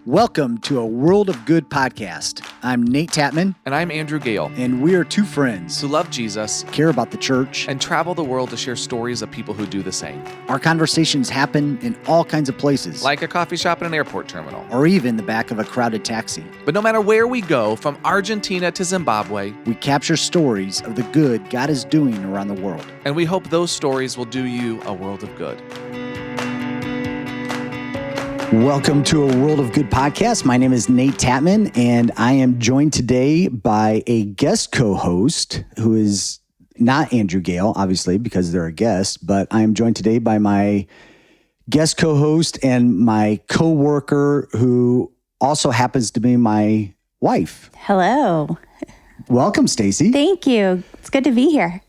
Welcome to a World of Good podcast. I'm Nate Tatman. And I'm Andrew Gale. And we are two friends who love Jesus, care about the church, and travel the world to share stories of people who do the same. Our conversations happen in all kinds of places. Like a coffee shop and an airport terminal. Or even the back of a crowded taxi. But no matter where we go, from Argentina to Zimbabwe, we capture stories of the good God is doing around the world. And we hope those stories will do you a world of good. Welcome to a World of Good podcast. My name is Nate Tatman, and I am joined today by a guest co-host who is not Andrew Gale, obviously, because they're a guest, but I am joined today by my guest co-host and my co-worker who also happens to be my wife. Hello. Welcome, Stacy. Thank you. It's good to be here.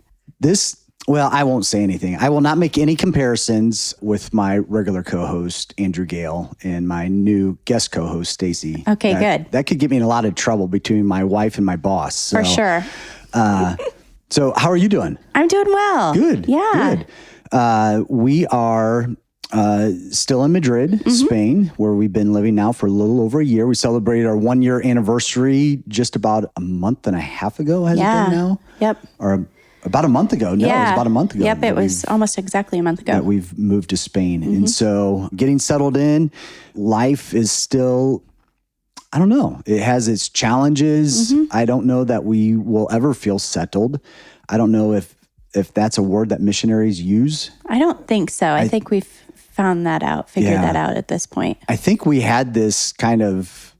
Well, I won't say anything. I will not make any comparisons with my regular co-host, Andrew Gale, and my new guest co-host, Stacy. Okay, good. That could get me in a lot of trouble between my wife and my boss. So, for sure. So how are you doing? I'm doing well. Good. Yeah. Good. We are still in Madrid, Spain, where we've been living now for a little over a year. We celebrated our 1-year anniversary just about a month and a half ago, has it been now? Yep. Or about a month ago. No, it was about a month ago. Yep, it was almost exactly a month ago. That we've moved to Spain. And so getting settled in, life is still, I don't know, it has its challenges. I don't know that we will ever feel settled. I don't know if that's a word that missionaries use. I don't think so. I think we've found that out, figured that out at this point. I think we had this kind of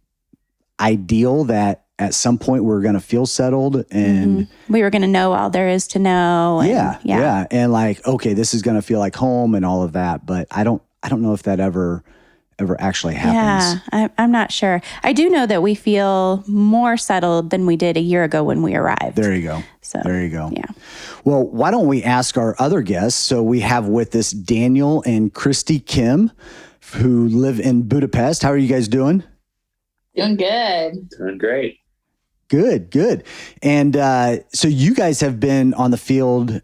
ideal that at some point we're going to feel settled and we were going to know all there is to know. And, yeah. And like, okay, this is going to feel like home and all of that. But I don't know if that ever actually happens. Yeah, I'm not sure. I do know that we feel more settled than we did a year ago when we arrived. There you go. There you go. Yeah. Well, why don't we ask our other guests? So we have with us Daniel and Christy Kihm, who live in Budapest. How are you guys doing? Doing good. Doing great. Good. And so you guys have been on the field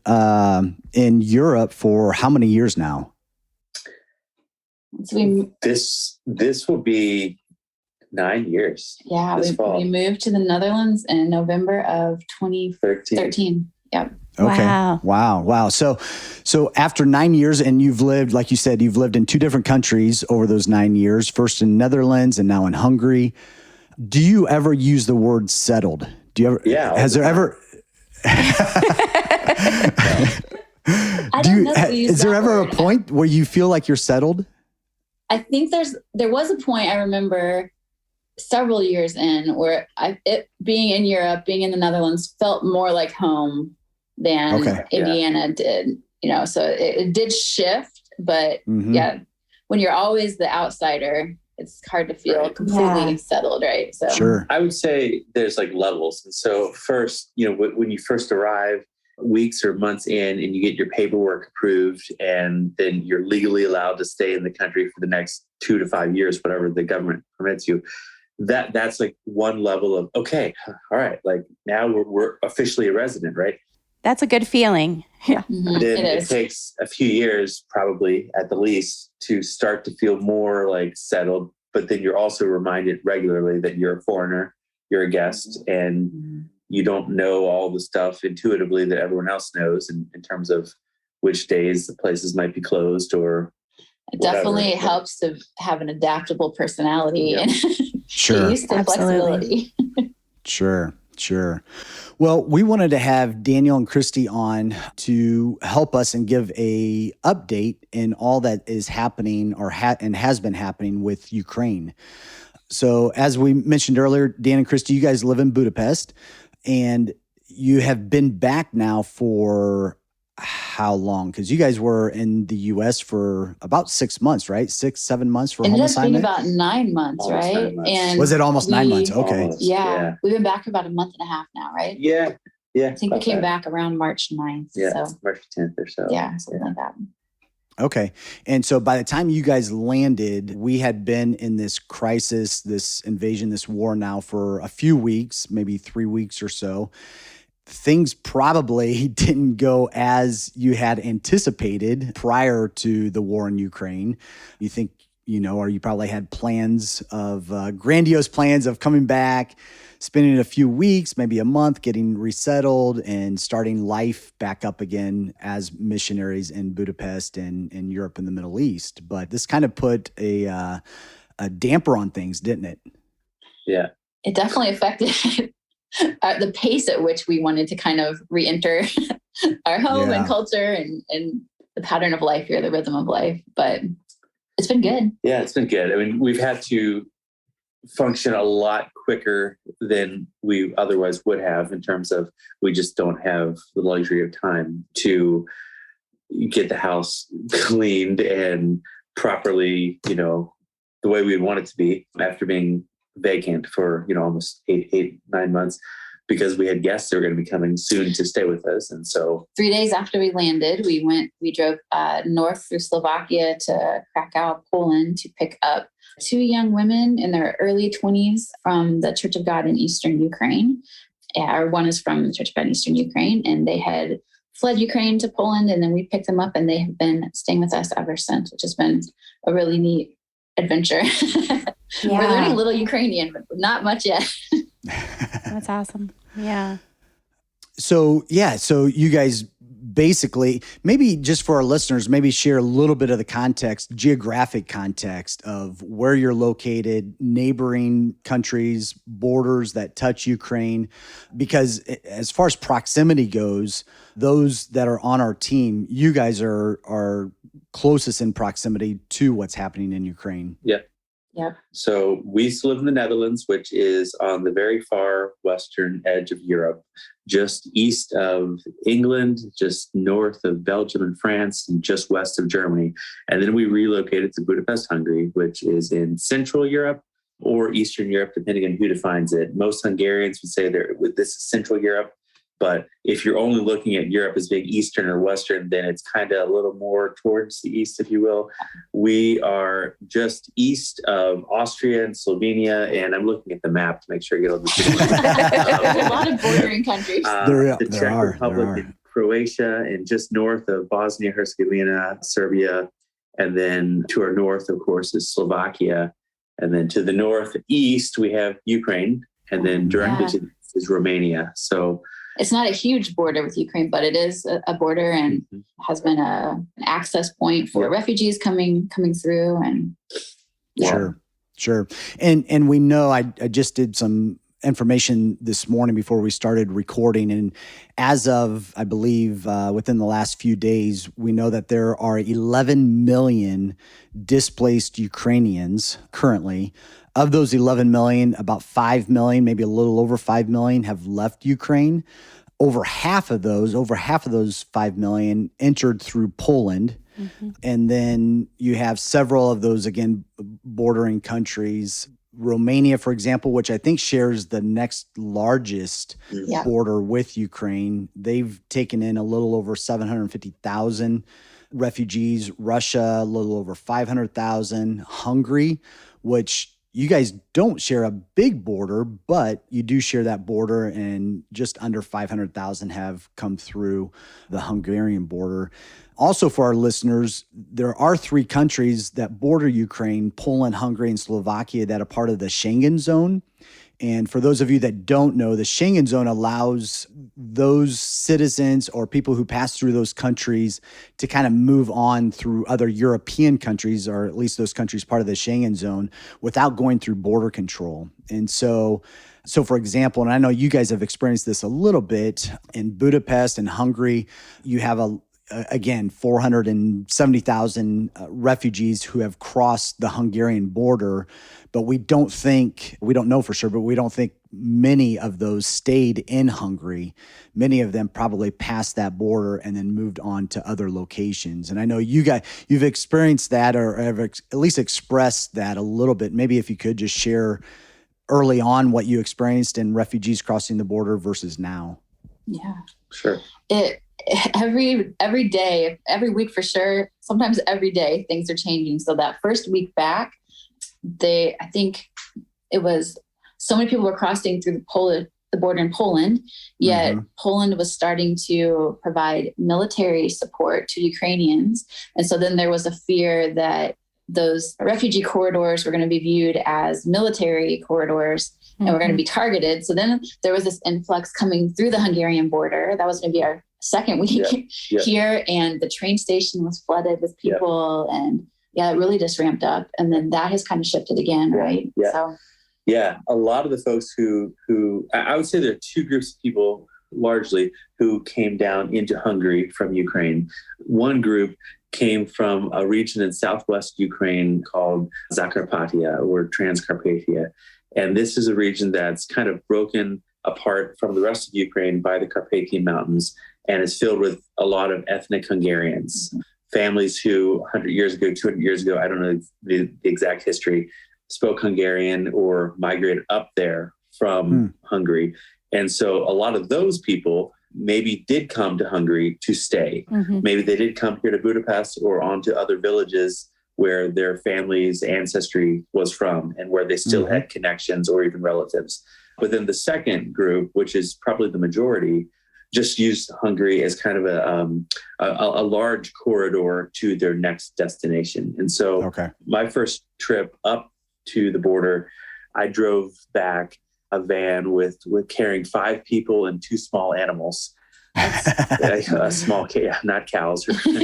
in Europe for how many years now? So This will be 9 years. Yeah, we moved to the Netherlands in November of 2013. Yep. Okay. Wow. Wow. So after 9 years, and you've lived, like you said, you've lived in two different countries over those 9 years, first in Netherlands and now in Hungary. Do you ever use the word settled? Do you ever? Yeah. Has there ever? Is there ever a point where you feel like you're settled? I think there was a point I remember several years in where being in Europe, being in the Netherlands felt more like home than Indiana did. You know, so it did shift, but when you're always the outsider, it's hard to feel completely settled, right? So Sure. I would say there's like levels. And so first, when you first arrive, weeks or months in, and you get your paperwork approved, and then you're legally allowed to stay in the country for the next 2 to 5 years, whatever the government permits you. That's like one level of, okay, all right, like now we're officially a resident, right? That's a good feeling. Yeah. Then it takes a few years, probably at the least, to start to feel more like settled. But then you're also reminded regularly that you're a foreigner, you're a guest, and you don't know all the stuff intuitively that everyone else knows in terms of which days the places might be closed or it definitely helps to have an adaptable personality and Sure. used to flexibility. Sure. Well, we wanted to have Daniel and Christy on to help us and give a update in all that is happening and has been happening with Ukraine. So as we mentioned earlier, Dan and Christy, you guys live in Budapest and you have been back now for how long? Because you guys were in the U.S. for about 6 months, right? 6-7 months for home assignment? It ended up being about 9 months, Almost right? 9 months. And was it almost 9 months? Okay. Almost, yeah. We've been back for about a month and a half now, right? Yeah. I think we came back around March 9th. Yeah, So. March 10th or so. Yeah, something like that. Okay. And so by the time you guys landed, we had been in this crisis, this invasion, this war now for a few weeks, maybe 3 weeks or so. Things probably didn't go as you had anticipated prior to the war in Ukraine. You think or you probably had plans of grandiose plans of coming back, spending a few weeks, maybe a month, getting resettled and starting life back up again as missionaries in Budapest and in Europe and the Middle East. But this kind of put a damper on things, didn't it? Yeah. It definitely affected the pace at which we wanted to kind of re-enter our home and culture and the pattern of life here, the rhythm of life. But it's been good. Yeah, it's been good. I mean, we've had to function a lot quicker than we otherwise would have, in terms of we just don't have the luxury of time to get the house cleaned and properly, the way we'd want it to be we being vacant for, almost 9 months, because we had guests that were going to be coming soon to stay with us. And so 3 days after we landed, we drove north through Slovakia to Krakow, Poland, to pick up 2 young women in their early 20s from the Church of God in Eastern Ukraine. Or one is from the Church of God in Eastern Ukraine, and they had fled Ukraine to Poland, and then we picked them up, and they have been staying with us ever since, which has been a really neat adventure. Yeah. We're learning a little Ukrainian, but not much yet. That's awesome. Yeah. So you guys basically, maybe just for our listeners, maybe share a little bit of the context, geographic context of where you're located, neighboring countries, borders that touch Ukraine. Because as far as proximity goes, those that are on our team, you guys are closest in proximity to what's happening in Ukraine. Yeah. Yeah. So we still live in the Netherlands, which is on the very far western edge of Europe, just east of England, just north of Belgium and France, and just west of Germany. And then we relocated to Budapest, Hungary, which is in Central Europe or Eastern Europe, depending on who defines it. Most Hungarians would say this is Central Europe. But if you're only looking at Europe as being Eastern or Western, then it's kind of a little more towards the east, if you will. We are just east of Austria and Slovenia, and I'm looking at the map to make sure I get all the There's a lot of bordering countries. The Czech Republic and Croatia, and just north of Bosnia, Herzegovina, Serbia, and then to our north, of course, is Slovakia. And then to the northeast, we have Ukraine, and then directly to the east is Romania. So it's not a huge border with Ukraine, but it is a border and has been an access point for refugees coming through. And Sure. And we know I just did some information this morning before we started recording. And as of, I believe, within the last few days, we know that there are 11 million displaced Ukrainians currently. Of those 11 million, about 5 million, maybe a little over 5 million have left Ukraine. Over half of those 5 million entered through Poland. Mm-hmm. And then you have several of those, again, bordering countries. Romania, for example, which I think shares the next largest border with Ukraine. They've taken in a little over 750,000 refugees. Russia, a little over 500,000. Hungary, which you guys don't share a big border, but you do share that border, and just under 500,000 have come through the Hungarian border. Also, for our listeners, there are 3 countries that border Ukraine: Poland, Hungary, and Slovakia, that are part of the Schengen zone. And for those of you that don't know, the Schengen zone allows those citizens or people who pass through those countries to kind of move on through other European countries, or at least those countries part of the Schengen zone, without going through border control. And so for example, and I know you guys have experienced this a little bit, in Budapest and Hungary, you have again, 470,000 refugees who have crossed the Hungarian border, but we don't know for sure, but we don't think many of those stayed in Hungary. Many of them probably passed that border and then moved on to other locations. And I know you've experienced that, or have at least expressed that a little bit. Maybe if you could just share early on what you experienced in refugees crossing the border versus now. Yeah, sure. Every day, every week for sure, sometimes every day, things are changing. So that first week back, I think it was so many people were crossing through the border in Poland, yet Poland was starting to provide military support to Ukrainians. And so then there was a fear that those refugee corridors were going to be viewed as military corridors and were going to be targeted. So then there was this influx coming through the Hungarian border. That was going to be our second week here. And the train station was flooded with people. And it really just ramped up. And then that has kind of shifted again, right? Yeah. So. Yeah, a lot of the folks who I would say there are two groups of people largely who came down into Hungary from Ukraine. One group came from a region in southwest Ukraine called Zakarpattia or Transcarpathia. And this is a region that's kind of broken apart from the rest of Ukraine by the Carpathian Mountains and is filled with a lot of ethnic Hungarians, families who 100 years ago, 200 years ago, I don't know the exact history, spoke Hungarian or migrated up there from Hungary. And so a lot of those people maybe did come to Hungary to stay. Maybe they did come here to Budapest or on to other villages where their family's ancestry was from and where they still had connections or even relatives. But then the second group, which is probably the majority, just used Hungary as kind of a large corridor to their next destination. And so my first trip up to the border, I drove back a van with carrying 5 people and 2 small animals. Small, not cows. It could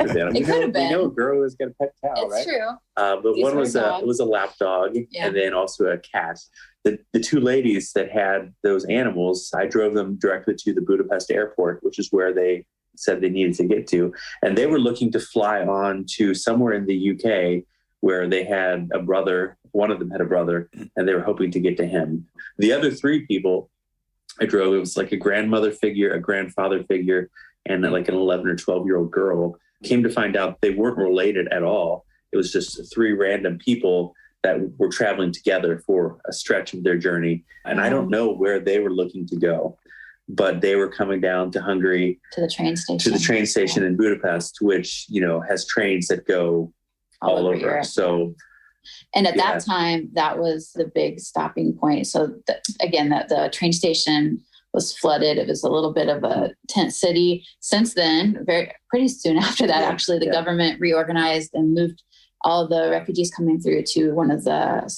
have been. We know a girl who's got a pet cow, right? It's true. But one was a lap dog, and then also a cat. The 2 ladies that had those animals, I drove them directly to the Budapest airport, which is where they said they needed to get to, and they were looking to fly on to somewhere in the UK where they had a brother. One of them had a brother, and they were hoping to get to him. The other 3 people I drove, it was like a grandmother figure, a grandfather figure, and like an 11 or 12-year-old girl. Came to find out they weren't related at all. It was just 3 random people that were traveling together for a stretch of their journey. And I don't know where they were looking to go, but they were coming down to Hungary. To the train station. In Budapest, which, has trains that go all over Europe. So, and at that time, that was the big stopping point. So the train station was flooded. It was a little bit of a tent city. Since then, pretty soon after that, actually, the government reorganized and moved all of the refugees coming through to one of the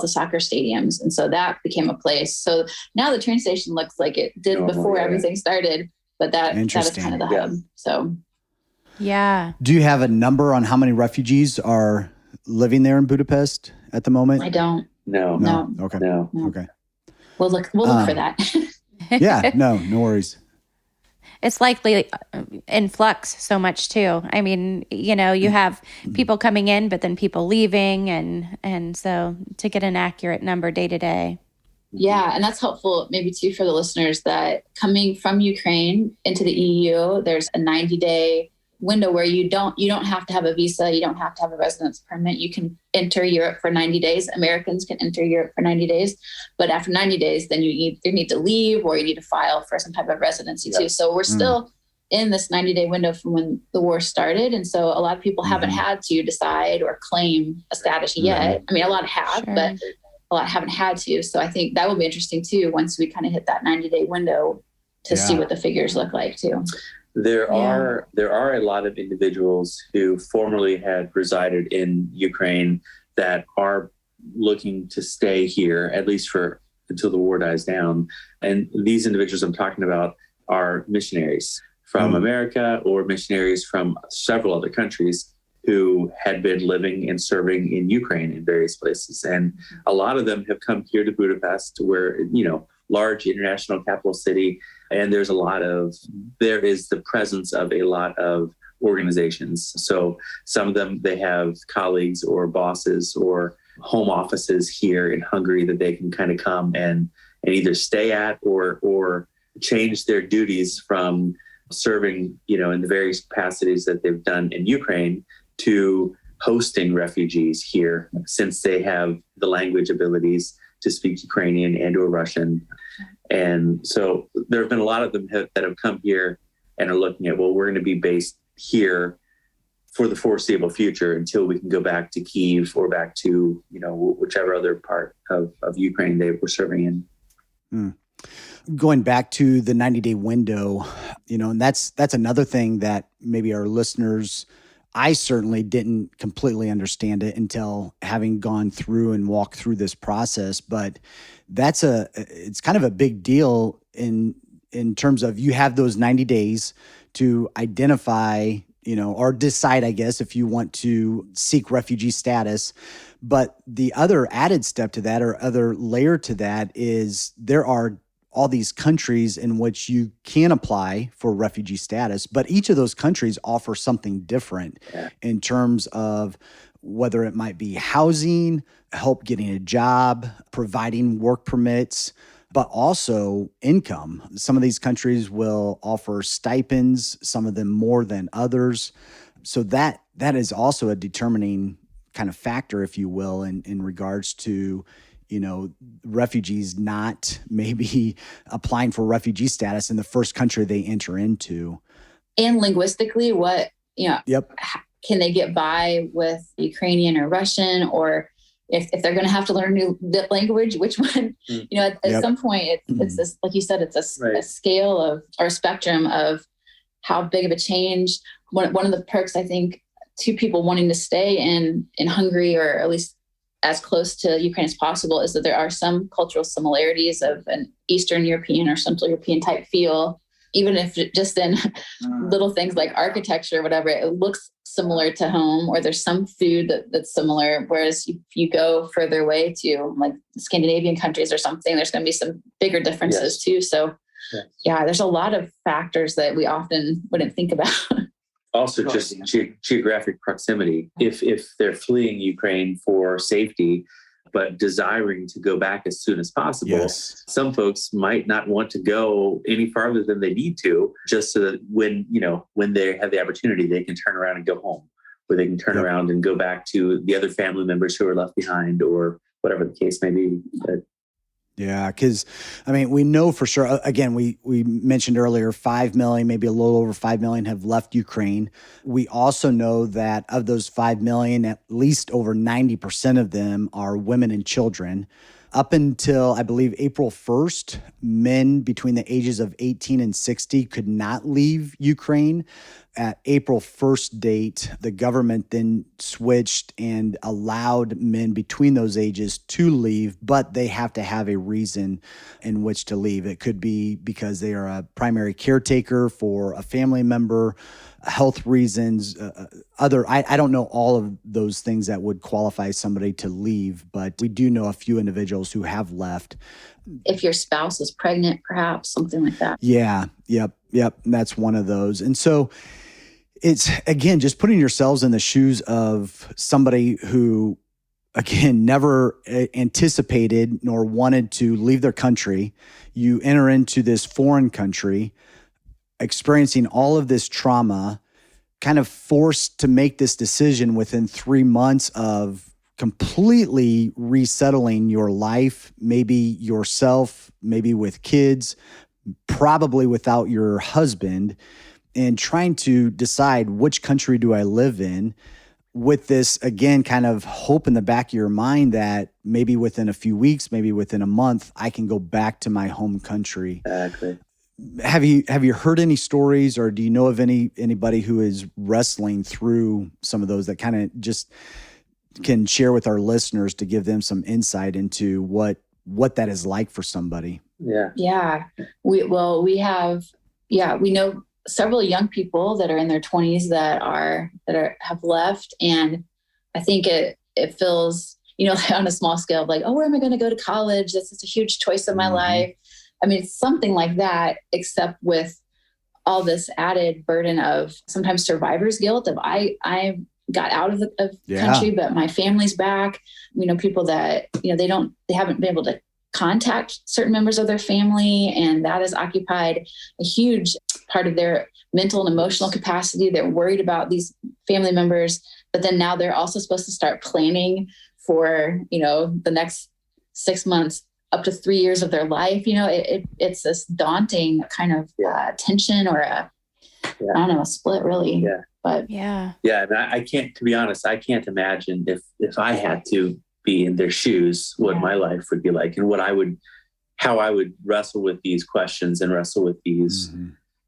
soccer stadiums. And so that became a place. So now the train station looks like it did before everything started, but that is kind of the hub. So. Yeah. Do you have a number on how many refugees are living there in Budapest at the moment? I don't. No. Okay. No. Okay. We'll look for that. Yeah. No worries. It's likely in flux so much too. I mean, you have people coming in, but then people leaving, and so to get an accurate number day to day. Yeah, and that's helpful maybe too for the listeners that coming from Ukraine into the EU, there's a 90-day window where you don't have to have a visa, you don't have to have a residence permit. You can enter Europe for 90 days. Americans can enter Europe for 90 days. But after 90 days, then you either need to leave or you need to file for some type of residency too. So we're still in this 90-day window from when the war started. And so a lot of people haven't had to decide or claim a status yet. I mean, a lot have, but a lot haven't had to. So I think that will be interesting too, once we kind of hit that 90-day window to see what the figures look like too. There are a lot of individuals who formerly had resided in Ukraine that are looking to stay here, at least until the war dies down. And these individuals I'm talking about are missionaries from America or missionaries from several other countries who had been living and serving in Ukraine in various places. And a lot of them have come here to Budapest, where, large international capital city. And there is the presence of a lot of organizations. So some of them, they have colleagues or bosses or home offices here in Hungary that they can kind of come and either stay at or change their duties from serving, in the various capacities that they've done in Ukraine to hosting refugees here, since they have the language abilities to speak Ukrainian and or Russian. And so there have been a lot of them that have come here and are looking at, well, we're going to be based here for the foreseeable future until we can go back to Kyiv or back to, whichever other part of Ukraine they were serving in. Going back to the 90-day window, and that's another thing that maybe our listeners I certainly didn't completely understand it until having gone through and walked through this process. But it's kind of a big deal in terms of you have those 90 days to identify, or decide, I guess, if you want to seek refugee status. But the other added step to that, or other layer to that, is there are all these countries in which you can apply for refugee status, but each of those countries offer something different in terms of whether it might be housing, help getting a job, providing work permits, but also income. Some of these countries will offer stipends, some of them more than others. So that is also a determining kind of factor, if you will, in regards to, refugees not maybe applying for refugee status in the first country they enter into. And linguistically, Yep. Can they get by with Ukrainian or Russian, or if they're going to have to learn a new language, which one? At some point, it's this, like you said, it's a scale of, or a spectrum of how big of a change. One of the perks, I think, to people wanting to stay in Hungary, or at least as close to Ukraine as possible, is that there are some cultural similarities of an Eastern European or Central European type feel, even if just in little things like architecture or whatever, it looks similar to home, or there's some food that's similar. Whereas if you go further away to like Scandinavian countries or something, there's going to be some bigger differences too. So there's a lot of factors that we often wouldn't think about. Also, just geographic proximity. If they're fleeing Ukraine for safety, but desiring to go back as soon as possible, some folks might not want to go any farther than they need to, just so that when they have the opportunity, they can turn around and go home, or they can turn around and go back to the other family members who are left behind, or whatever the case may be. Yeah, because, we know for sure, again, we mentioned earlier, 5 million, maybe a little over 5 million have left Ukraine. We also know that of those 5 million, at least over 90% of them are women and children. Up until, I believe, April 1st, men between the ages of 18 and 60 could not leave Ukraine. At April 1st date, the government then switched and allowed men between those ages to leave, but they have to have a reason in which to leave. It could be because they are a primary caretaker for a family member, health reasons, I don't know all of those things that would qualify somebody to leave, but we do know a few individuals who have left. If your spouse is pregnant, perhaps, something like that. Yeah, yep. That's one of those. And so it's, again, just putting yourselves in the shoes of somebody who, again, never anticipated nor wanted to leave their country. You enter into this foreign country, experiencing all of this trauma, kind of forced to make this decision within 3 months of completely resettling your life, maybe yourself, maybe with kids, probably without your husband, and trying to decide which country do I live in, with this, again, kind of hope in the back of your mind that maybe within a few weeks, maybe within a month, I can go back to my home country. Exactly. Have you heard any stories, or do you know of anybody who is wrestling through some of those that kind of just can share with our listeners to give them some insight into what that is like for somebody? Yeah. We know several young people that are in their 20s that have left, and I think it feels, on a small scale, like, oh, where am I going to go to college? This is a huge choice of my life. It's something like that, except with all this added burden of sometimes survivor's guilt of I got out of the country, but my family's back. People that, they haven't been able to contact certain members of their family, and that has occupied a huge part of their mental and emotional capacity. They're worried about these family members, but then now they're also supposed to start planning for, the next 6 months, up to 3 years of their life. It's this daunting kind of tension, or a split, really. Yeah. But and I can't, to be honest, I can't imagine if I had to be in their shoes, what my life would be like, and how I would wrestle with these questions and wrestle with these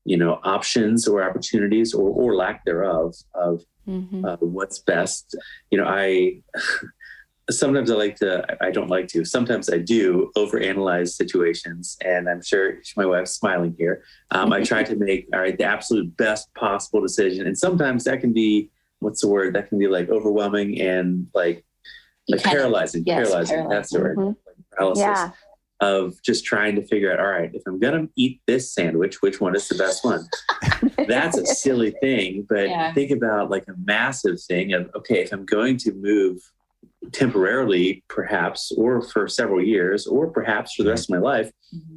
options or opportunities or lack thereof of what's best. Sometimes sometimes I do overanalyze situations, and I'm sure my wife's smiling here. I try to make, the absolute best possible decision. And sometimes that can be, that can be like overwhelming and like paralyzing. Paralyzing. That's the word. Like paralysis of just trying to figure out, all right, if I'm going to eat this sandwich, which one is the best one? That's a silly thing, but think about like a massive thing of, okay, if I'm going to move temporarily, perhaps, or for several years, or perhaps for the rest of my life,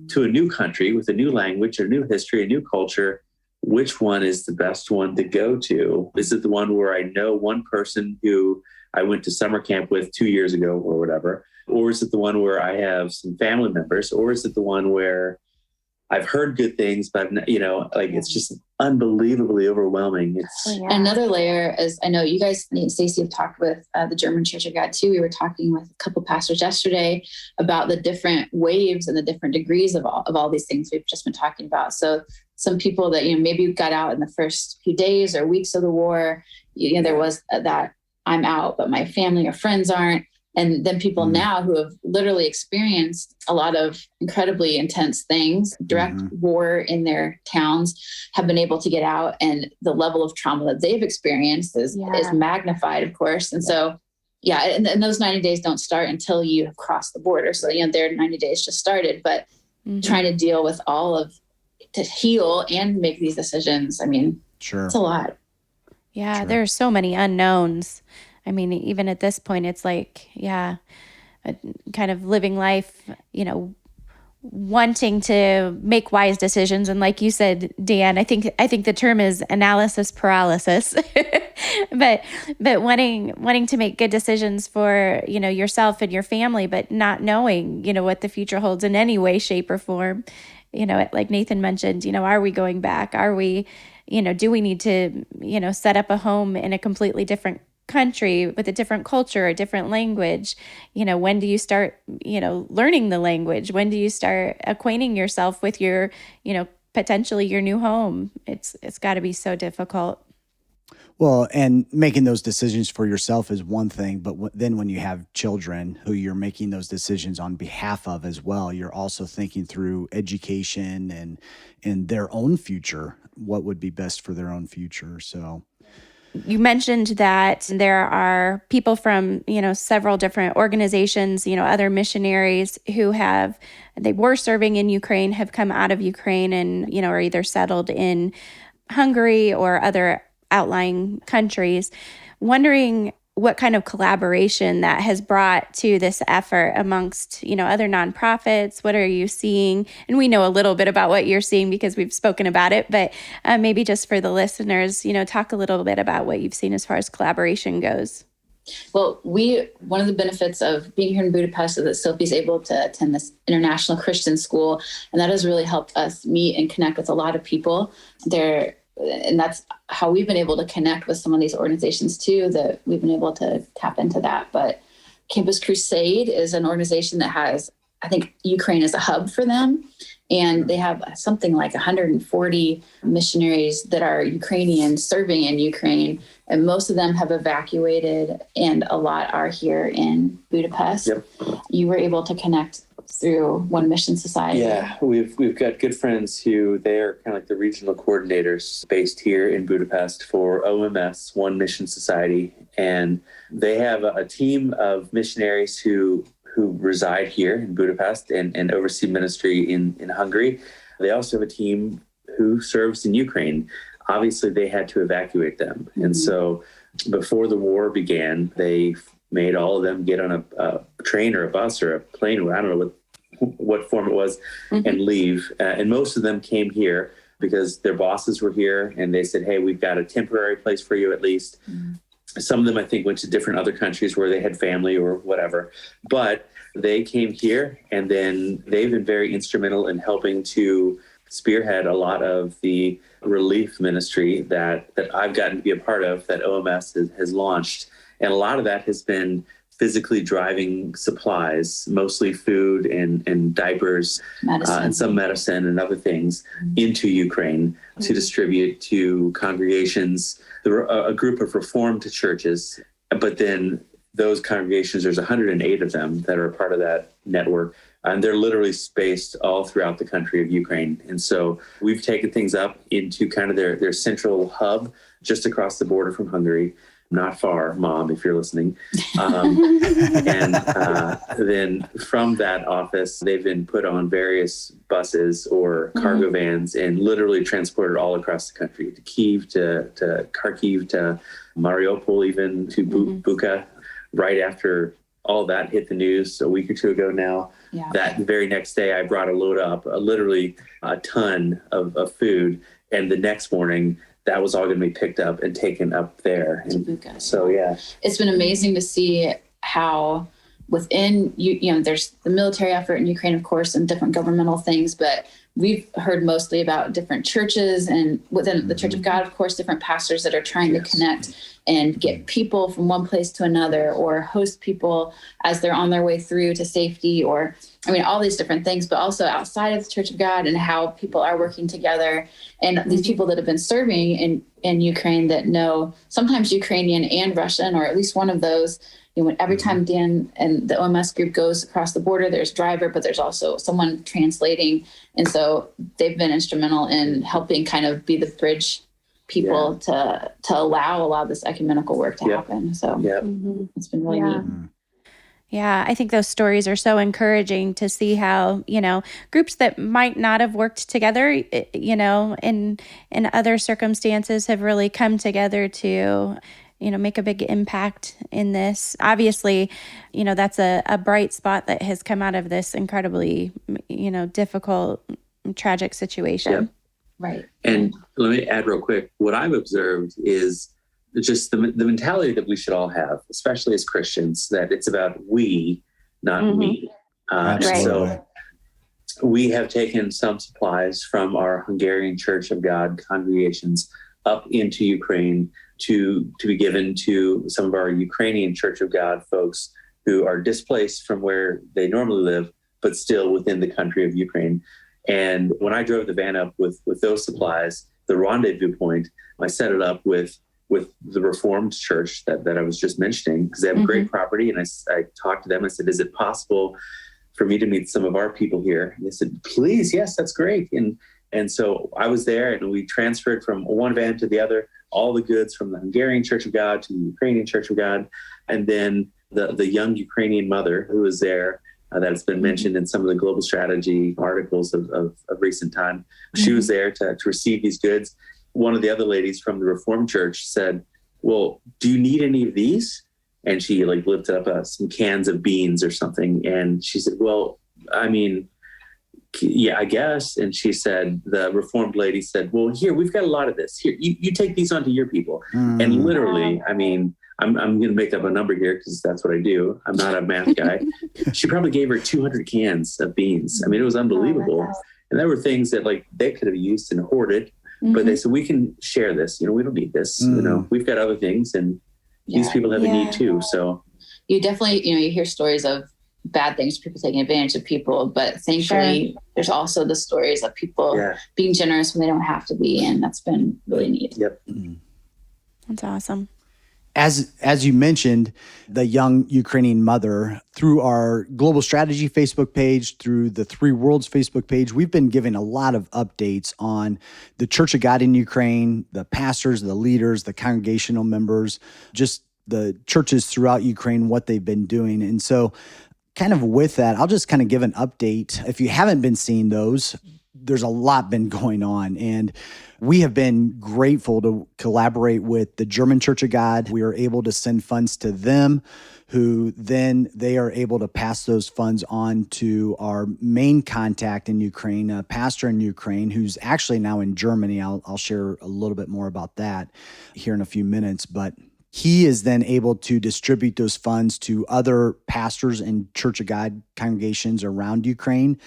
to a new country with a new language, a new history, a new culture, which one is the best one to go to? Is it the one where I know one person who I went to summer camp with 2 years ago or whatever? Or is it the one where I have some family members? Or is it the one where I've heard good things, but it's just unbelievably overwhelming. Another layer is, I know you guys, me and Stacy, have talked with the German Church of God too. We were talking with a couple pastors yesterday about the different waves and the different degrees of all these things we've just been talking about. So some people that, maybe got out in the first few days or weeks of the war, there was that I'm out, but my family or friends aren't. And then people now who have literally experienced a lot of incredibly intense things, direct war in their towns, have been able to get out. And the level of trauma that they've experienced is magnified, of course. And so, and those 90 days don't start until you have crossed the border. So, their 90 days just started, but trying to deal with to heal and make these decisions. I mean, it's a lot. Yeah, there are so many unknowns. I mean, even at this point, it's like, kind of living life, wanting to make wise decisions. And like you said, Dan, I think the term is analysis paralysis, but wanting to make good decisions for, yourself and your family, but not knowing, what the future holds in any way, shape, or form. Like Nathan mentioned, are we going back? Are we, do we need to, set up a home in a completely different country with a different culture, a different language? When do you start, learning the language? When do you start acquainting yourself with your, potentially your new home? It's got to be so difficult. Well, and making those decisions for yourself is one thing, but then when you have children who you're making those decisions on behalf of as well, you're also thinking through education and their own future, what would be best for their own future. So you mentioned that there are people from, several different organizations, other missionaries who they were serving in Ukraine, have come out of Ukraine and, are either settled in Hungary or other outlying countries. Wondering what kind of collaboration that has brought to this effort amongst, other nonprofits. What are you seeing? And we know a little bit about what you're seeing because we've spoken about it, but maybe just for the listeners, talk a little bit about what you've seen as far as collaboration goes. Well, one of the benefits of being here in Budapest is that Sophie's able to attend this international Christian school, and that has really helped us meet and connect with a lot of people there. And that's how we've been able to connect with some of these organizations too, that we've been able to tap into that. But Campus Crusade is an organization that has, I think, Ukraine as a hub for them. And they have something like 140 missionaries that are Ukrainian serving in Ukraine. And most of them have evacuated, and a lot are here in Budapest. Yep. You were able to connect through One Mission Society. Yeah, we've got good friends who they're kind of like the regional coordinators based here in Budapest for OMS, One Mission Society. And they have a team of missionaries who reside here in Budapest and oversee ministry in Hungary. They also have a team who serves in Ukraine. Obviously, they had to evacuate them. Mm-hmm. And so before the war began, they made all of them get on a train or a bus or a plane, I don't know what form it was, and leave. And most of them came here because their bosses were here and they said, hey, we've got a temporary place for you at least. Mm-hmm. Some of them, I think, went to different other countries where they had family or whatever. But they came here, and then they've been very instrumental in helping to spearhead a lot of the relief ministry that I've gotten to be a part of, that OMS has launched. And a lot of that has been physically driving supplies, mostly food and diapers, and some medicine and other things into Ukraine to distribute to congregations. There were a group of Reformed churches, but then those congregations, there's 108 of them that are a part of that network. And they're literally spaced all throughout the country of Ukraine. And so we've taken things up into kind of their central hub just across the border from Hungary. Not far, Mom, if you're listening. And then from that office, they've been put on various buses or cargo vans and literally transported all across the country, to Kyiv, to Kharkiv, to Mariupol, even to Bucha. Right after all that hit the news a week or two ago now, that very next day, I brought a load up, literally a ton of food. And the next morning, that was all going to be picked up and taken up there. And so, it's been amazing to see how within, there's the military effort in Ukraine, of course, and different governmental things, but we've heard mostly about different churches, and within the Church of God, of course, different pastors that are trying to connect and get people from one place to another, or host people as they're on their way through to safety, or all these different things, but also outside of the Church of God, and how people are working together. And these people that have been serving in Ukraine that know sometimes Ukrainian and Russian, or at least one of those. Every time Dan and the OMS group goes across the border, there's driver, but there's also someone translating. And so they've been instrumental in helping kind of be the bridge people to allow a lot of this ecumenical work to happen. So it's been really neat. Yeah, I think those stories are so encouraging to see how, groups that might not have worked together, in other circumstances have really come together to, make a big impact in this. Obviously, that's a bright spot that has come out of this incredibly, difficult, tragic situation. Yep. Right. And let me add real quick, what I've observed is just the mentality that we should all have, especially as Christians, that it's about we, not me. So we have taken some supplies from our Hungarian Church of God congregations up into Ukraine to be given to some of our Ukrainian Church of God folks who are displaced from where they normally live, but still within the country of Ukraine. And when I drove the van up with those supplies, the rendezvous point, I set it up with the Reformed Church that I was just mentioning, because they have a great property. And I talked to them. I said, is it possible for me to meet some of our people here? And they said, please, yes, that's great. And so I was there, and we transferred from one van to the other, all the goods from the Hungarian Church of God to the Ukrainian Church of God. And then the young Ukrainian mother who was there, that's been mentioned in some of the global strategy articles of recent time. She was there to receive these goods. One of the other ladies from the Reformed Church said, well, do you need any of these? And she lifted up some cans of beans or something. And she said, well, yeah, I guess. And she said, the Reformed lady said, well, here, we've got a lot of this. Here, you take these on to your people. And literally, I'm going to make up a number here because that's what I do. I'm not a math guy. She probably gave her 200 cans of beans. It was unbelievable. And there were things that they could have used and hoarded, but they said, we can share this. We don't need this. We've got other things, and these people have a need too. So you definitely, you hear stories of bad things, people taking advantage of people, but thankfully there's also the stories of people being generous when they don't have to be. And that's been really neat. Yep. That's awesome. As you mentioned, the young Ukrainian mother, through our Global Strategy Facebook page, through the Three Worlds Facebook page, we've been giving a lot of updates on the Church of God in Ukraine, the pastors, the leaders, the congregational members, just the churches throughout Ukraine, what they've been doing. And so kind of with that, I'll just kind of give an update. If you haven't been seeing those, there's a lot been going on. And we have been grateful to collaborate with the German Church of God. We are able to send funds to them, who then they are able to pass those funds on to our main contact in Ukraine, a pastor in Ukraine, who's actually now in Germany. I'll share a little bit more about that here in a few minutes. But he is then able to distribute those funds to other pastors and Church of God congregations around Ukraine.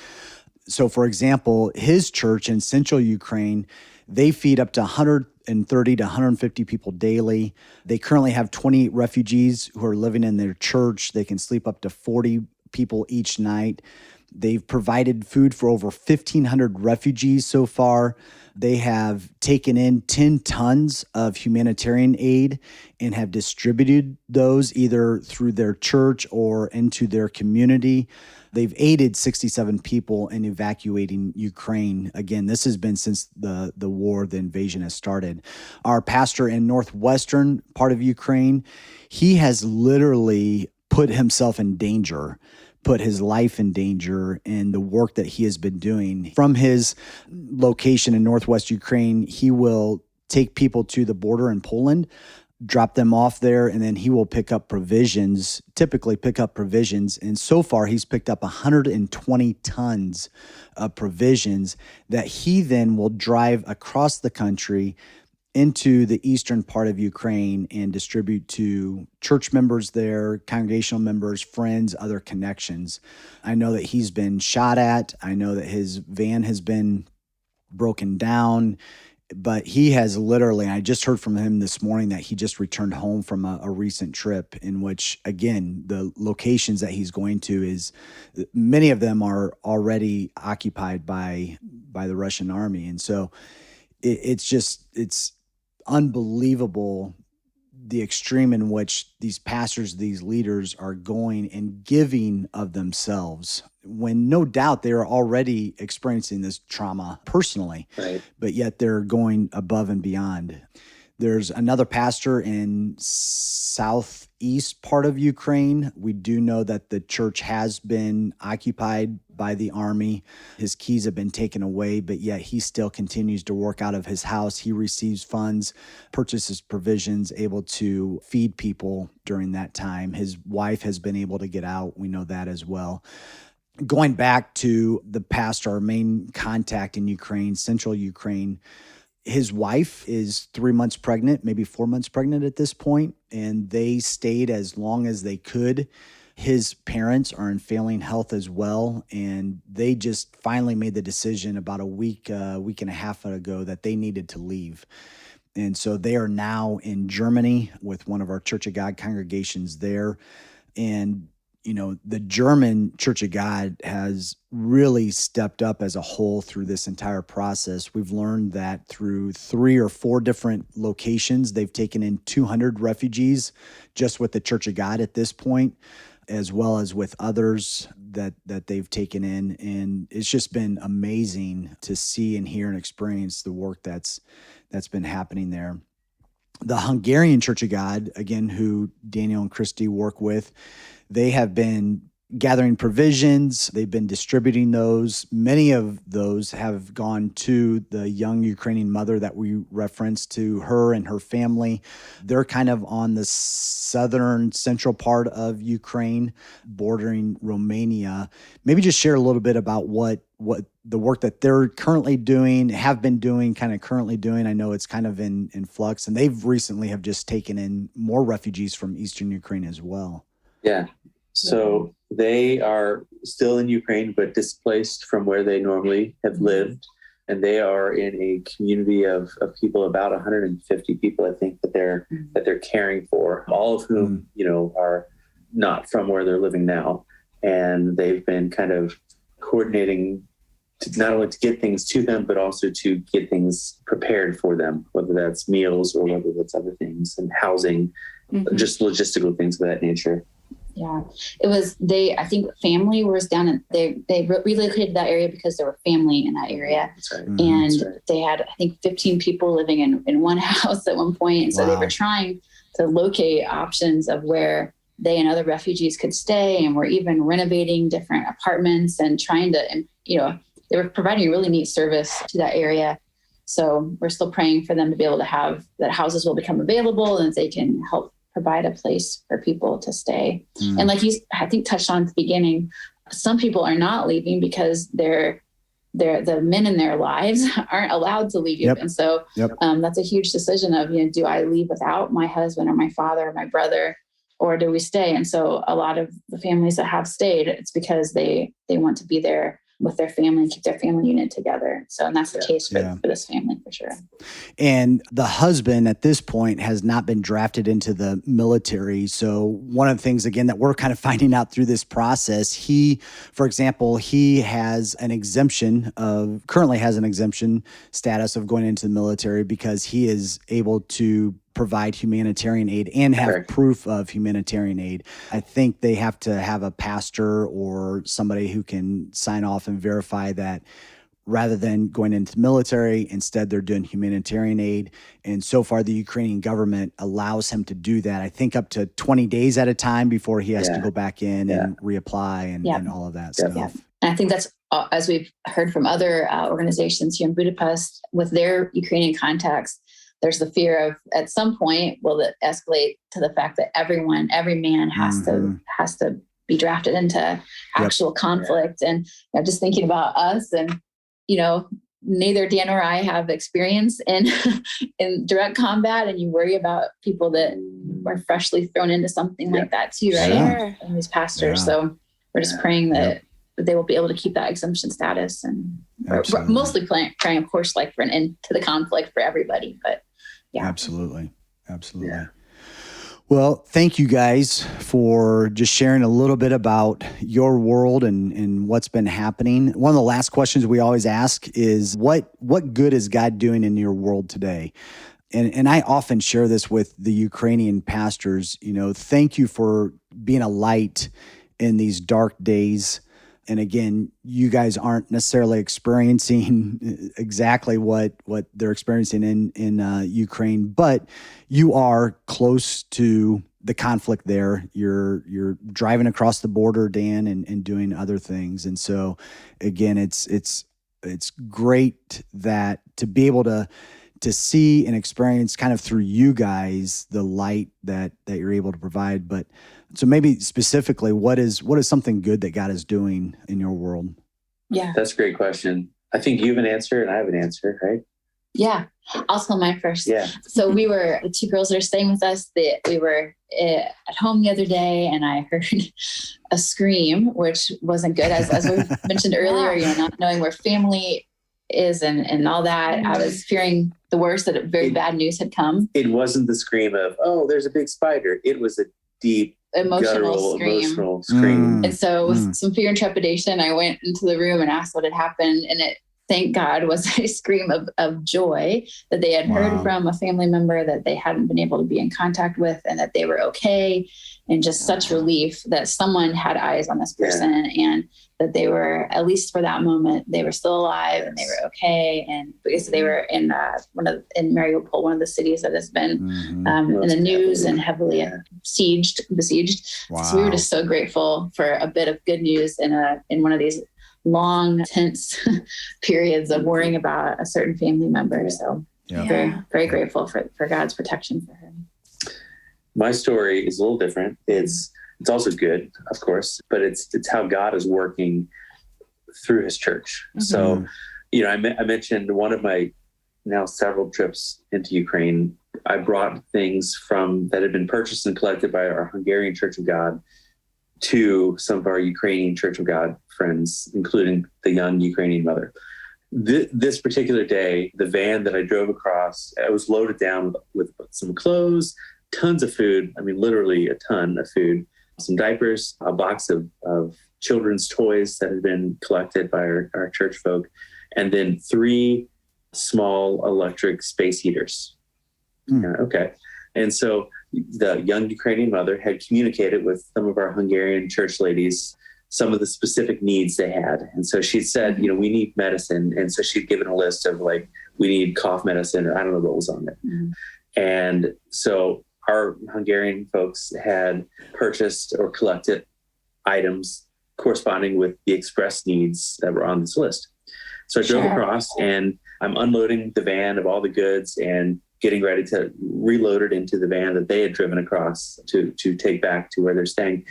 So, for example, his church in central Ukraine, they feed up to 130 to 150 people daily. They currently have 28 refugees who are living in their church. They can sleep up to 40 people each night. They've provided food for over 1,500 refugees so far. They have taken in 10 tons of humanitarian aid and have distributed those either through their church or into their community. They've aided 67 people in evacuating Ukraine. Again, this has been since the war, the invasion has started. Our pastor in northwestern part of Ukraine, he has literally put himself in danger, put his life in danger in the work that he has been doing. From his location in northwest Ukraine, he will take people to the border in Poland, drop them off there, and then he will pick up provisions, typically pick up provisions. And so far, he's picked up 120 tons of provisions that he then will drive across the country into the eastern part of Ukraine and distribute to church members there, congregational members, friends, other connections. I know that he's been shot at. I know that his van has been broken down. But he has literally, I just heard from him this morning that he just returned home from a recent trip in which, again, the locations that he's going to is, many of them are already occupied by the Russian army. And so it's unbelievable the extreme in which these pastors, these leaders are going and giving of themselves when no doubt they are already experiencing this trauma personally, Right. But yet they're going above and beyond. There's another pastor in southeast part of Ukraine. We do know that the church has been occupied by the army. His keys have been taken away, but yet he still continues to work out of his house. He receives funds, purchases provisions, able to feed people during that time. His wife has been able to get out. We know that as well. Going back to the pastor, our main contact in Ukraine, central Ukraine, his wife is 3 months pregnant, maybe 4 months pregnant at this point, and they stayed as long as they could. His parents are in failing health as well, and they just finally made the decision about a week and a half ago that they needed to leave. And so they are now in Germany with one of our Church of God congregations there. And you know, the German Church of God has really stepped up as a whole through this entire process. We've learned that through 3 or 4 different locations, they've taken in 200 refugees just with the Church of God at this point, as well as with others that they've taken in. And it's just been amazing to see and hear and experience the work that's been happening there. The Hungarian Church of God, again, who Daniel and Christy work with, they have been gathering provisions. They've been distributing those. Many of those have gone to the young Ukrainian mother that we referenced, to her and her family. They're kind of on the southern central part of Ukraine, bordering Romania. Maybe just share a little bit about what the work that they're currently doing, have been doing, kind of currently doing. I know it's kind of in flux, and they've recently have just taken in more refugees from eastern Ukraine as well. Yeah. So they are still in Ukraine, but displaced from where they normally have lived. And they are in a community of people, about 150 people, I think, that they're caring for, all of whom, are not from where they're living now. And they've been kind of coordinating to not only to get things to them, but also to get things prepared for them, whether that's meals or whether that's other things, and housing, just logistical things of that nature. Yeah, it was, I think family was down and they relocated that area because there were family in that area. That's right. And they had, I think, 15 people living in one house at one point. And so they were trying to locate options of where they and other refugees could stay. And were even renovating different apartments and trying to, they were providing a really neat service to that area. So we're still praying for them to be able to have that houses will become available and they can help provide a place for people to stay. And like you, I think, touched on at the beginning, some people are not leaving because the men in their lives aren't allowed to leave. And so that's a huge decision of, do I leave without my husband or my father or my brother, or do we stay? And so a lot of the families that have stayed, it's because they want to be there with their family and keep their family unit together. So, and that's the case for this family for sure. And the husband at this point has not been drafted into the military. So one of the things, again, that we're kind of finding out through this process, for example, he currently has an exemption status of going into the military because he is able to provide humanitarian aid and have proof of humanitarian aid. I think they have to have a pastor or somebody who can sign off and verify that rather than going into the military, instead they're doing humanitarian aid. And so far, the Ukrainian government allows him to do that, I think up to 20 days at a time before he has to go back in and reapply and all of that stuff. Yeah. And I think that's, as we've heard from other organizations here in Budapest with their Ukrainian contacts, there's the fear of at some point, will it escalate to the fact that every man has to be drafted into actual conflict. And just thinking about us and, neither Dan or I have experience in direct combat, and you worry about people that are freshly thrown into something like that too, right? Sure. And these pastors. So we're just praying that they will be able to keep that exemption status, and we're mostly praying, of course, like for an end to the conflict for everybody. But absolutely. Yeah. Well, thank you guys for just sharing a little bit about your world and what's been happening. One of the last questions we always ask is what good is God doing in your world today? And I often share this with the Ukrainian pastors, thank you for being a light in these dark days. And again, you guys aren't necessarily experiencing exactly what they're experiencing in Ukraine, but you are close to the conflict there. You're driving across the border, Dan, and doing other things. And so, again, it's great that to be able to see and experience kind of through you guys the light that you're able to provide. But so maybe specifically, what is something good that God is doing in your world? Yeah, that's a great question. I think you have an answer and I have an answer, right? Yeah, I'll tell mine first. Yeah. So the two girls that are staying with us, we were at home the other day, and I heard a scream, which wasn't good, as we mentioned earlier. Not knowing where family is and all that. I was fearing the worst, that very bad news had come. It wasn't the scream of, oh, there's a big spider. It was a deep, emotional scream. And so with some fear and trepidation, I went into the room and asked what had happened. And it, thank God, was a scream of joy that they had heard from a family member that they hadn't been able to be in contact with, and that they were okay. And just such relief that someone had eyes on this person and that they were, at least for that moment, they were still alive and they were okay. And because they were in Mariupol, one of the cities that has been in the news and heavily besieged. Wow. So we were just so grateful for a bit of good news in one of these long, tense periods of worrying about a certain family member. So very, very grateful for God's protection for her. My story is a little different. It's also good, of course, but it's how God is working through his church. Mm-hmm. So, I mentioned one of my now several trips into Ukraine. I brought things that had been purchased and collected by our Hungarian Church of God to some of our Ukrainian Church of God friends, including the young Ukrainian mother. This particular day, the van that I drove across, I was loaded down with some clothes, tons of food. I mean, literally a ton of food, some diapers, a box of children's toys that had been collected by our church folk, and then 3 small electric space heaters. Okay. And so the young Ukrainian mother had communicated with some of our Hungarian church ladies some of the specific needs they had. And so she said, we need medicine. And so she'd given a list of we need cough medicine, or I don't know what was on it. Mm-hmm. And so our Hungarian folks had purchased or collected items corresponding with the express needs that were on this list. So I drove across, and I'm unloading the van of all the goods and getting ready to reload it into the van that they had driven across to take back to where they're staying.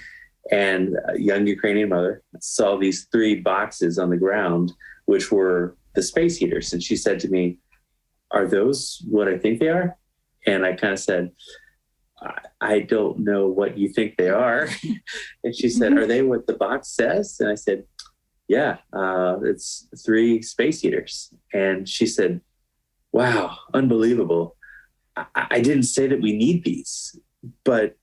And a young Ukrainian mother saw these 3 boxes on the ground, which were the space heaters. And she said to me, "Are those what I think they are?" And I kind of said, "I don't know what you think they are." And she said, "Are they what the box says?" And I said, yeah, it's 3 space heaters. And she said, wow, unbelievable. I didn't say that we need these, but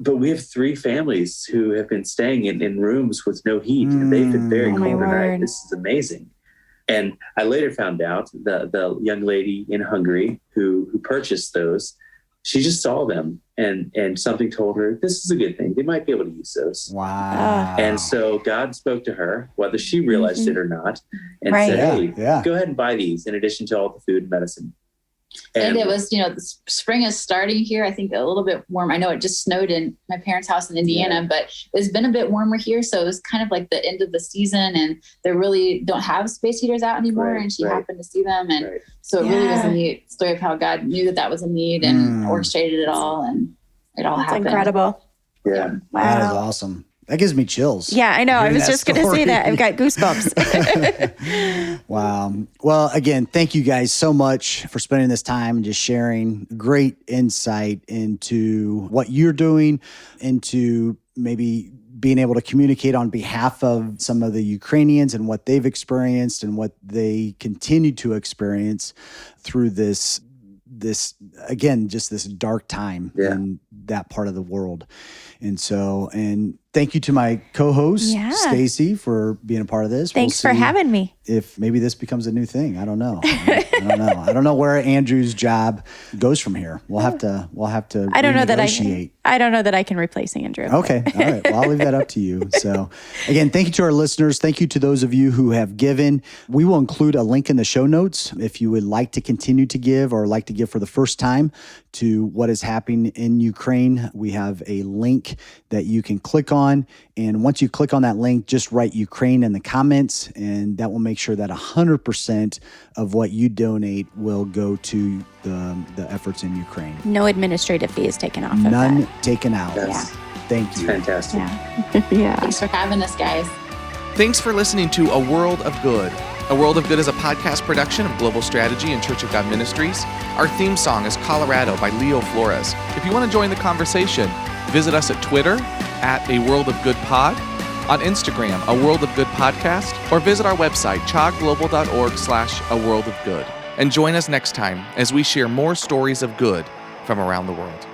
we have 3 families who have been staying in rooms with no heat, and they've been very cold tonight. This is amazing. And I later found out the young lady in Hungary who purchased those, she just saw them and something told her, this is a good thing. They might be able to use those. Wow. And so God spoke to her, whether she realized it or not, and said, hey, go ahead and buy these in addition to all the food and medicine. And it was, the spring is starting here. I think a little bit warm. I know it just snowed in my parents' house in Indiana, but it's been a bit warmer here. So it was kind of like the end of the season, and they really don't have space heaters out anymore. And she happened to see them. And so it really was a neat story of how God knew that was a need and orchestrated it all. And it all happened. Incredible. Yeah. Wow. That is awesome. That gives me chills. Yeah, I know. I was just going to say that. I've got goosebumps. Wow. Well, again, thank you guys so much for spending this time and just sharing great insight into what you're doing, into maybe being able to communicate on behalf of some of the Ukrainians and what they've experienced and what they continue to experience through this again, just this dark time in that part of the world. And thank you to my co-host, Stacy, for being a part of this. Thanks for having me. If maybe this becomes a new thing. I don't know. I don't know where Andrew's job goes from here. We'll have to I don't know that I don't know that I can replace Andrew. Okay. All right. Well, I'll leave that up to you. So again, thank you to our listeners. Thank you to those of you who have given. We will include a link in the show notes if you would like to continue to give or like to give for the first time to what is happening in Ukraine. We have a link that you can click on. And once you click on that link, just write Ukraine in the comments, and that will make sure that 100% of what you donate will go to the efforts in Ukraine. No administrative fee is taken off. None taken out. That's Thank you. fantastic. Yeah. Thanks for having us, guys. Thanks for listening to A World of Good. A World of Good is a podcast production of Global Strategy and Church of God Ministries. Our theme song is Colorado by Leo Flores. If you want to join the conversation, visit us at Twitter at A World of Good Pod, on Instagram, A World of Good Podcast, or visit our website, chogglobal.org/A World of Good. And join us next time as we share more stories of good from around the world.